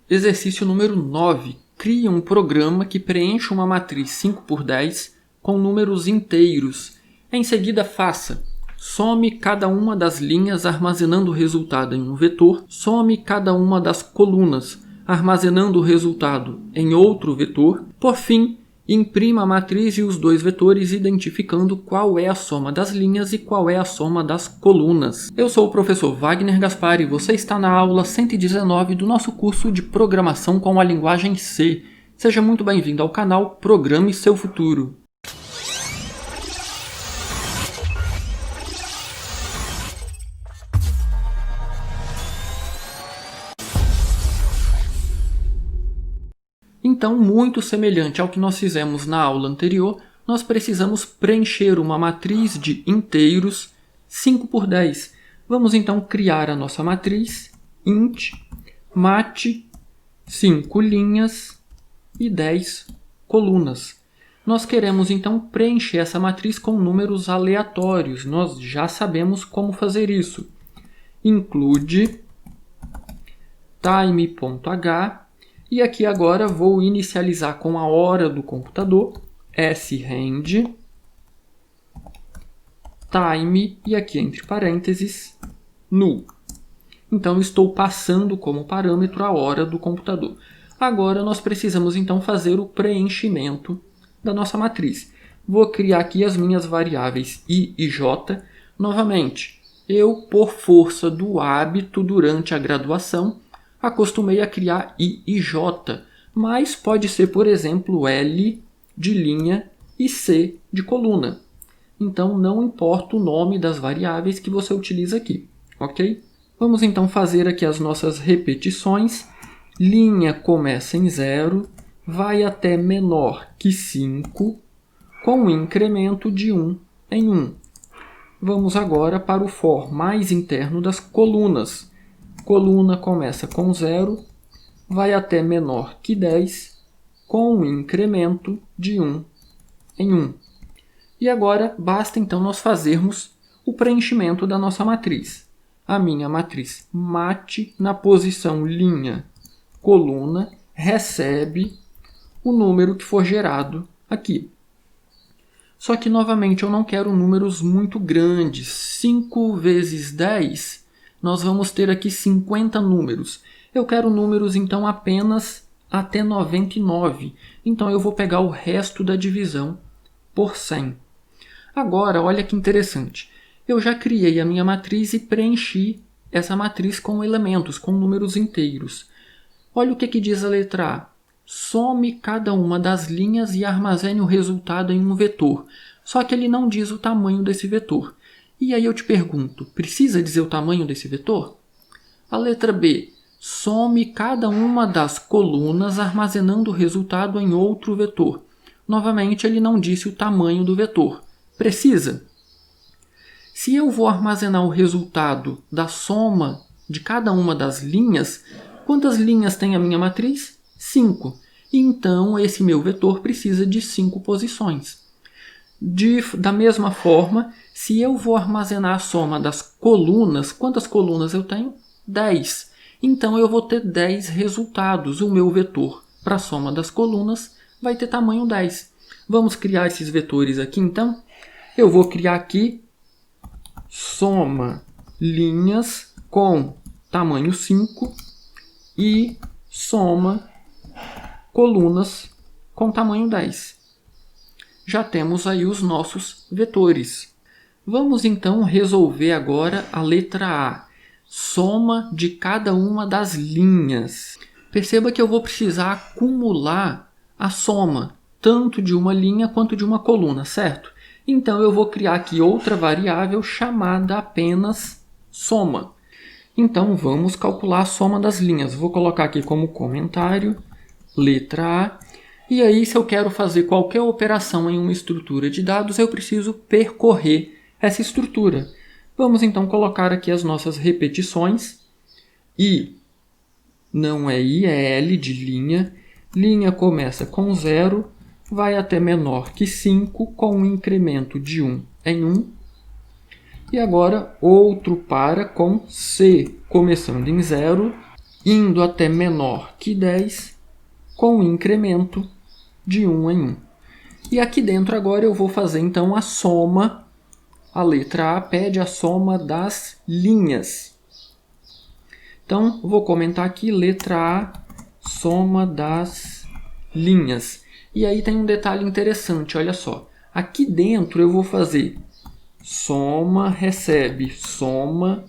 Exercício número 9. Crie um programa que preencha uma matriz 5 por 10 com números inteiros. Em seguida, faça: some cada uma das linhas armazenando o resultado em um vetor, some cada uma das colunas armazenando o resultado em outro vetor. Por fim, imprima a matriz e os dois vetores identificando qual é a soma das linhas e qual é a soma das colunas. Eu sou o professor Wagner Gaspar e você está na aula 119 do nosso curso de Programação com a linguagem C. Seja muito bem-vindo ao canal Programe Seu Futuro. Então, muito semelhante ao que nós fizemos na aula anterior, nós precisamos preencher uma matriz de inteiros 5 por 10. Vamos então criar a nossa matriz int mat 5 linhas e 10 colunas. Nós queremos então preencher essa matriz com números aleatórios. Nós já sabemos como fazer isso. Include time.h. E aqui agora vou inicializar com a hora do computador, srand time, e aqui entre parênteses, null. Então estou passando como parâmetro a hora do computador. Agora nós precisamos então fazer o preenchimento da nossa matriz. Vou criar aqui as minhas variáveis i e j. Novamente, eu, por força do hábito durante a graduação, acostumei a criar i e j, mas pode ser, por exemplo, L de linha e C de coluna. Então, não importa o nome das variáveis que você utiliza aqui, ok? Vamos então fazer aqui as nossas repetições. Linha começa em 0, vai até menor que 5, com um incremento de 1 em 1. Vamos agora para o for mais interno das colunas. Coluna começa com 0, vai até menor que 10, com um incremento de 1 em 1. E agora basta então nós fazermos o preenchimento da nossa matriz. A minha matriz mat na posição linha coluna recebe o número que for gerado aqui. Só que novamente eu não quero números muito grandes. 5 vezes 10... nós vamos ter aqui 50 números. Eu quero números, então, apenas até 99. Então, eu vou pegar o resto da divisão por 100. Agora, olha que interessante. Eu já criei a minha matriz e preenchi essa matriz com elementos, com números inteiros. Olha o que diz a letra A. Some cada uma das linhas e armazene o resultado em um vetor. Só que ele não diz o tamanho desse vetor. E aí eu te pergunto, precisa dizer o tamanho desse vetor? A letra B, some cada uma das colunas armazenando o resultado em outro vetor. Novamente, ele não disse o tamanho do vetor. Precisa? Se eu vou armazenar o resultado da soma de cada uma das linhas, quantas linhas tem a minha matriz? 5. Então, esse meu vetor precisa de 5 posições. Da mesma forma, se eu vou armazenar a soma das colunas, quantas colunas eu tenho? 10. Então, eu vou ter 10 resultados. O meu vetor para a soma das colunas vai ter tamanho 10. Vamos criar esses vetores aqui, então? Eu vou criar aqui soma linhas com tamanho 5 e soma colunas com tamanho 10. Já temos aí os nossos vetores. Vamos então resolver agora a letra A. Soma de cada uma das linhas. Perceba que eu vou precisar acumular a soma, tanto de uma linha quanto de uma coluna, certo? Então eu vou criar aqui outra variável chamada apenas soma. Então vamos calcular a soma das linhas. Vou colocar aqui como comentário, letra A. E aí, se eu quero fazer qualquer operação em uma estrutura de dados, eu preciso percorrer essa estrutura. Vamos então colocar aqui as nossas repetições. I não é I, é L de linha. Linha começa com 0, vai até menor que 5, com um incremento de 1 em 1. E agora outro para com C, começando em 0 indo até menor que 10, com incremento de 1 em 1. E aqui dentro agora eu vou fazer então a soma. A letra A pede a soma das linhas. Então, vou comentar aqui, letra A, soma das linhas. E aí tem um detalhe interessante, olha só. Aqui dentro eu vou fazer soma, recebe, soma,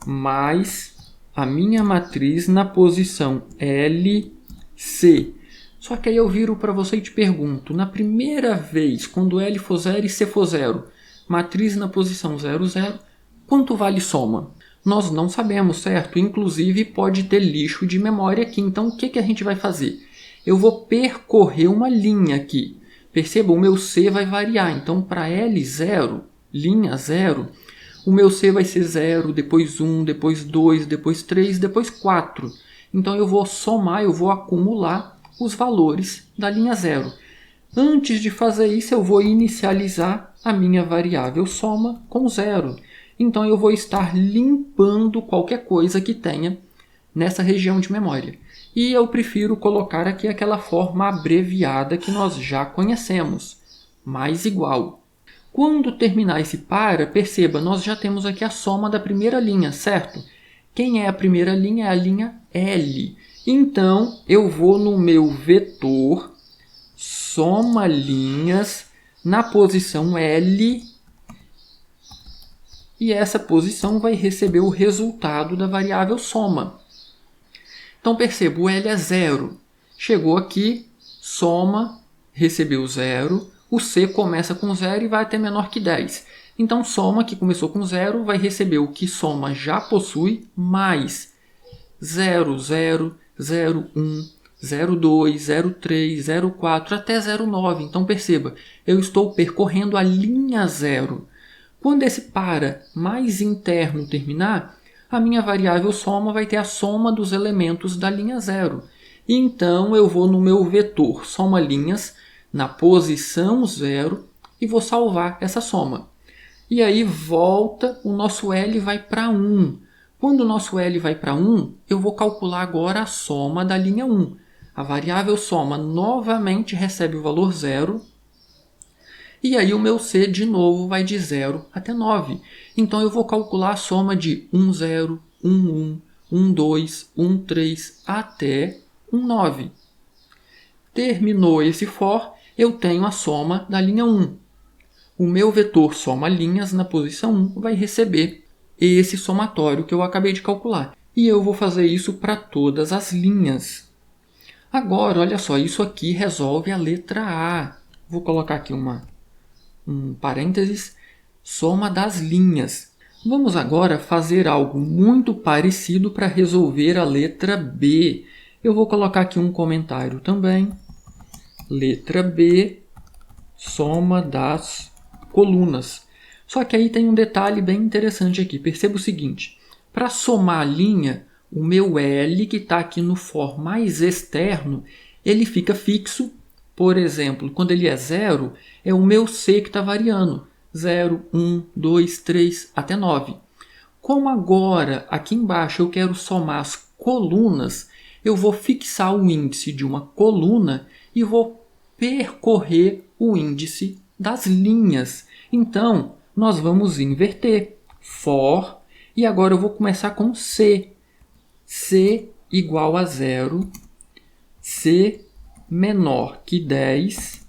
mais a minha matriz na posição LC. Só que aí eu viro para você e te pergunto, na primeira vez, quando L for 0 e C for 0, matriz na posição 0, 0, quanto vale soma? Nós não sabemos, certo? Inclusive pode ter lixo de memória aqui. Então o que a gente vai fazer? Eu vou percorrer uma linha aqui. Perceba, o meu C vai variar. Então para L0, linha 0, o meu C vai ser 0, depois 1, depois 2, depois 3, depois 4. Então eu vou somar, eu vou acumular os valores da linha 0. Antes de fazer isso, eu vou inicializar a minha variável soma com 0. Então eu vou estar limpando qualquer coisa que tenha nessa região de memória. E eu prefiro colocar aqui aquela forma abreviada que nós já conhecemos, mais igual. Quando terminar esse para, perceba, nós já temos aqui a soma da primeira linha, certo? Quem é a primeira linha? É a linha L. Então, eu vou no meu vetor, soma linhas, na posição L, e essa posição vai receber o resultado da variável soma. Então, perceba, o L é 0. Chegou aqui, soma, recebeu 0. O C começa com 0 e vai até menor que 10. Então, soma, que começou com 0, vai receber o que soma já possui, mais 0, 0, 0, 1, 0,2, 0,3, 0,4 até 0,9. Então, perceba, eu estou percorrendo a linha 0. Quando esse para mais interno terminar, a minha variável soma vai ter a soma dos elementos da linha 0. Então, eu vou no meu vetor soma linhas, na posição 0, e vou salvar essa soma. E aí volta, o nosso L vai para 1. Quando o nosso L vai para 1, eu vou calcular agora a soma da linha 1. A variável soma novamente recebe o valor 0. E aí o meu C de novo vai de 0 até 9. Então eu vou calcular a soma de 1, 0, 1, 1, 1, 2, 1, 3 até 1, 9. Terminou esse for, eu tenho a soma da linha 1. O meu vetor soma linhas na posição 1 vai receber esse somatório que eu acabei de calcular. E eu vou fazer isso para todas as linhas. Agora, olha só, isso aqui resolve a letra A. Vou colocar aqui um parênteses, soma das linhas. Vamos agora fazer algo muito parecido para resolver a letra B. Eu vou colocar aqui um comentário também. Letra B, soma das colunas. Só que aí tem um detalhe bem interessante aqui. Perceba o seguinte, para somar a linha, o meu L, que está aqui no for mais externo, ele fica fixo. Por exemplo, quando ele é 0, é o meu C que está variando. 0, 1, 2, 3, até 9. Como agora, aqui embaixo, eu quero somar as colunas, eu vou fixar o índice de uma coluna e vou percorrer o índice das linhas. Então, nós vamos inverter. For, e agora eu vou começar com C. C igual a 0, C menor que 10,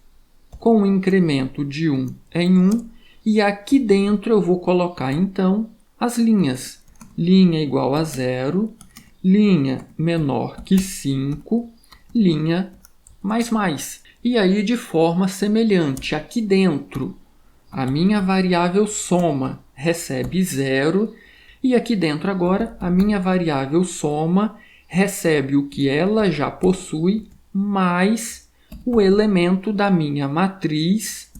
com um incremento de 1 em 1, e aqui dentro eu vou colocar então as linhas. Linha igual a 0, linha menor que 5, linha mais. E aí de forma semelhante, aqui dentro a minha variável soma recebe 0, e aqui dentro agora a minha variável soma recebe o que ela já possui, mais o elemento da minha matriz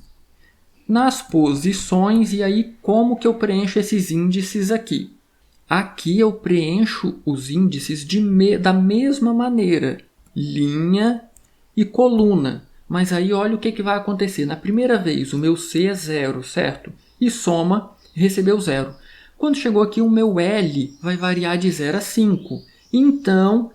nas posições. E aí como que eu preencho esses índices aqui? Aqui eu preencho os índices da mesma maneira, linha e coluna. Mas aí olha o que vai acontecer. Na primeira vez o meu C é 0, certo? E soma, recebeu 0. Quando chegou aqui o meu L vai variar de 0 a 5. Então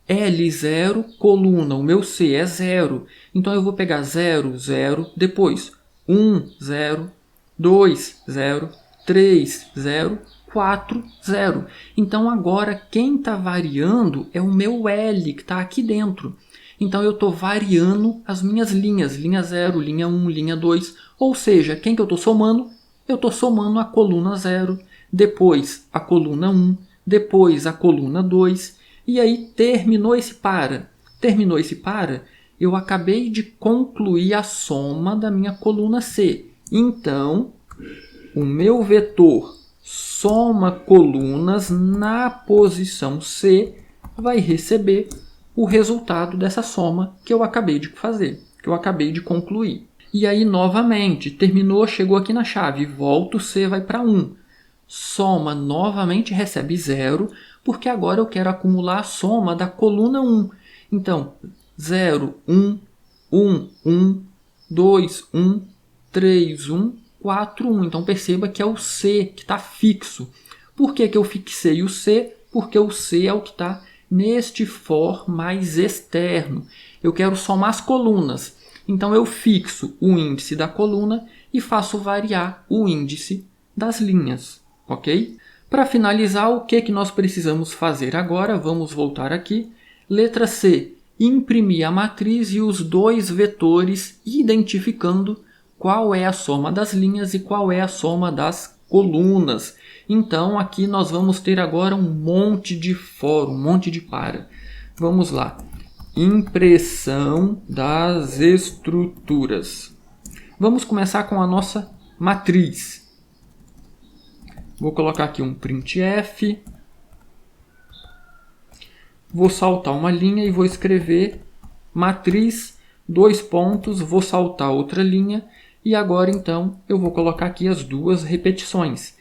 L0, coluna, o meu C é 0. Então eu vou pegar 0, 0, depois 1, 0, 2, 0, 3, 0, 4, 0. Então agora quem está variando é o meu L, que está aqui dentro. Então eu estou variando as minhas linhas, linha 0, linha 1, linha 2. Ou seja, quem que eu estou somando? Eu estou somando a coluna 0, depois a coluna 1, depois a coluna 2. E aí terminou esse para. Terminou esse para, eu acabei de concluir a soma da minha coluna C. Então, o meu vetor soma colunas na posição C vai receber o resultado dessa soma que eu acabei de fazer, que eu acabei de concluir. E aí, novamente, terminou, chegou aqui na chave, volta o C, vai para 1. Soma novamente, recebe 0, porque agora eu quero acumular a soma da coluna 1. Então, 0, 1, 1, 1, 2, 1, 3, 1, 4, 1. Então, perceba que é o C que está fixo. Por que eu fixei o C? Porque o C é o que está neste for mais externo. Eu quero somar as colunas. Então, eu fixo o índice da coluna e faço variar o índice das linhas. Ok? Para finalizar, o que nós precisamos fazer agora? Vamos voltar aqui. Letra C. Imprimir a matriz e os dois vetores, identificando qual é a soma das linhas e qual é a soma das colunas. Então, aqui nós vamos ter agora um monte de for, um monte de para. Vamos lá. Impressão das estruturas. Vamos começar com a nossa matriz. Vou colocar aqui um printf. Vou saltar uma linha e vou escrever matriz, dois pontos, vou saltar outra linha. E agora, então, eu vou colocar aqui as duas repetições.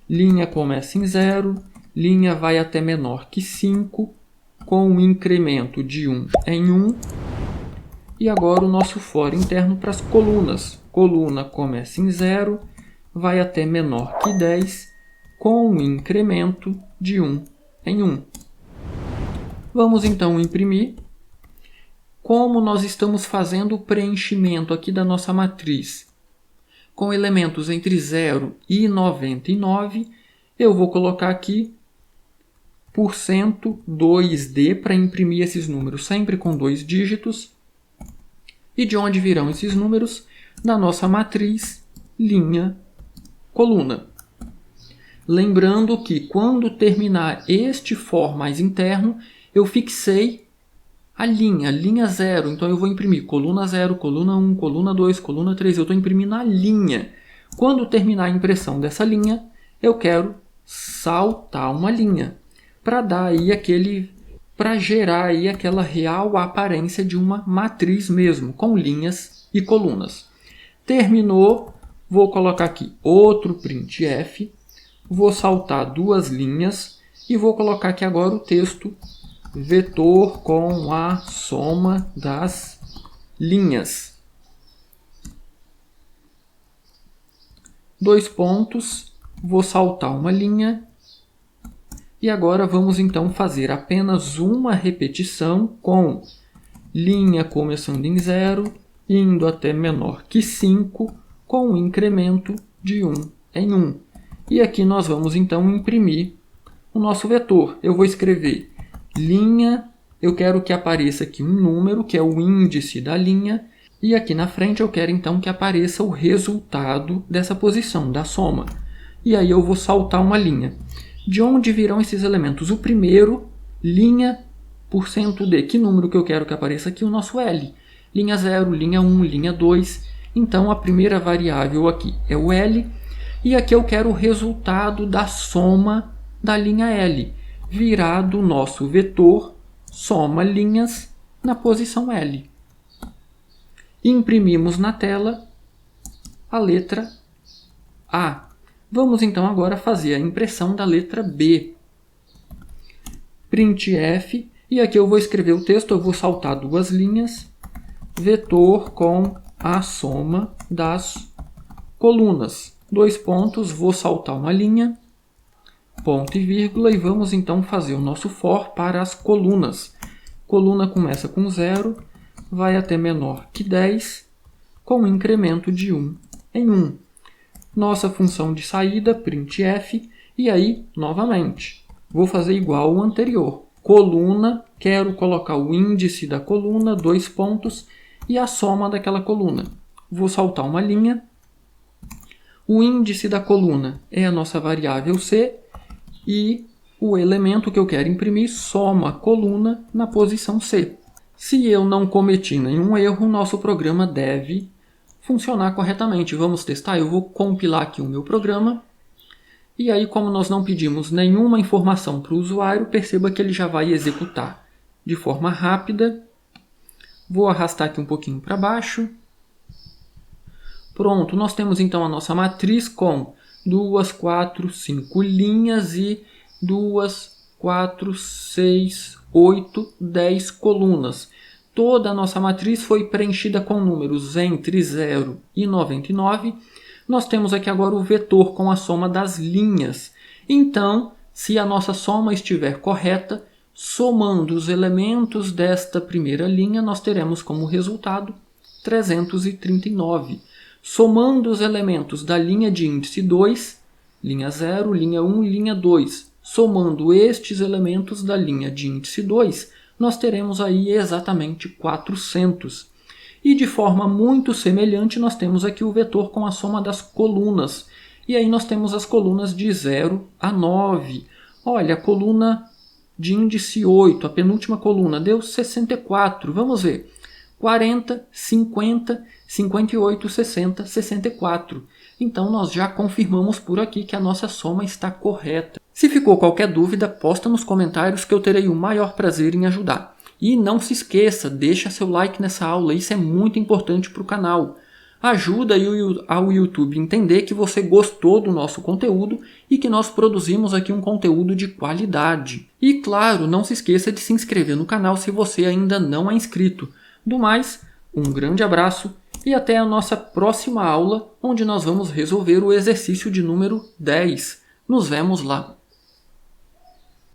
Linha começa em 0, linha vai até menor que 5, com um incremento de 1 em 1. E agora o nosso for interno para as colunas. Coluna começa em 0, vai até menor que 10, com um incremento de 1 em 1. Vamos então imprimir. Como nós estamos fazendo o preenchimento aqui da nossa matriz com elementos entre 0 e 99, eu vou colocar aqui %2D para imprimir esses números sempre com 2 dígitos. E de onde virão esses números? Da nossa matriz, linha, coluna. Lembrando que quando terminar este for mais interno, eu fixei a linha 0. Então eu vou imprimir coluna 0, coluna 1, coluna 2, coluna 3. Eu estou imprimindo a linha. Quando terminar a impressão dessa linha, eu quero saltar uma linha para dar aí para gerar aí aquela real aparência de uma matriz mesmo, com linhas e colunas. Terminou, vou colocar aqui outro printf. Vou saltar duas linhas e vou colocar aqui agora o texto vetor com a soma das linhas. Dois pontos, vou saltar uma linha e agora vamos então fazer apenas uma repetição com linha começando em 0, indo até menor que 5, com um incremento de 1 em 1. E aqui nós vamos então imprimir o nosso vetor. Eu vou escrever linha, eu quero que apareça aqui um número, que é o índice da linha, e aqui na frente eu quero então que apareça o resultado dessa posição, da soma. E aí eu vou saltar uma linha. De onde virão esses elementos? O primeiro, linha %D. Que número que eu quero que apareça aqui? O nosso L. Linha 0, linha 1, linha 2. Então a primeira variável aqui é o L. E aqui eu quero o resultado da soma da linha L, virado o nosso vetor soma linhas na posição L. Imprimimos na tela a letra A. Vamos então agora fazer a impressão da letra B. Printf, e aqui eu vou escrever o texto, eu vou saltar duas linhas, vetor com a soma das colunas. Dois pontos, vou saltar uma linha, ponto e vírgula, e vamos então fazer o nosso for para as colunas. Coluna começa com 0, vai até menor que 10, com um incremento de 1 em 1. Nossa função de saída, printf, e aí, novamente, vou fazer igual ao anterior. Coluna, quero colocar o índice da coluna, 2 pontos, e a soma daquela coluna. Vou saltar uma linha. O índice da coluna é a nossa variável c, e o elemento que eu quero imprimir soma a coluna na posição c. Se eu não cometi nenhum erro, nosso programa deve funcionar corretamente. Vamos testar? Eu vou compilar aqui o meu programa. E aí, como nós não pedimos nenhuma informação para o usuário, perceba que ele já vai executar de forma rápida. Vou arrastar aqui um pouquinho para baixo. Pronto, nós temos então a nossa matriz com 2, 4, 5 linhas e 2, 4, 6, 8, 10 colunas. Toda a nossa matriz foi preenchida com números entre 0 e 99. Nós temos aqui agora o vetor com a soma das linhas. Então, se a nossa soma estiver correta, somando os elementos desta primeira linha, nós teremos como resultado 339. Somando os elementos da linha de índice 2, linha 0, linha 1 e linha 2, somando estes elementos da linha de índice 2, nós teremos aí exatamente 400. E de forma muito semelhante, nós temos aqui o vetor com a soma das colunas. E aí nós temos as colunas de 0 a 9. Olha, a coluna de índice 8, a penúltima coluna, deu 64. Vamos ver. 40, 50, 58, 60, 64. Então nós já confirmamos por aqui que a nossa soma está correta. Se ficou qualquer dúvida, posta nos comentários que eu terei o maior prazer em ajudar. E não se esqueça, deixa seu like nessa aula, isso é muito importante para o canal. Ajuda ao YouTube entender que você gostou do nosso conteúdo e que nós produzimos aqui um conteúdo de qualidade. E claro, não se esqueça de se inscrever no canal se você ainda não é inscrito. Do mais, um grande abraço e até a nossa próxima aula, onde nós vamos resolver o exercício de número 10. Nos vemos lá!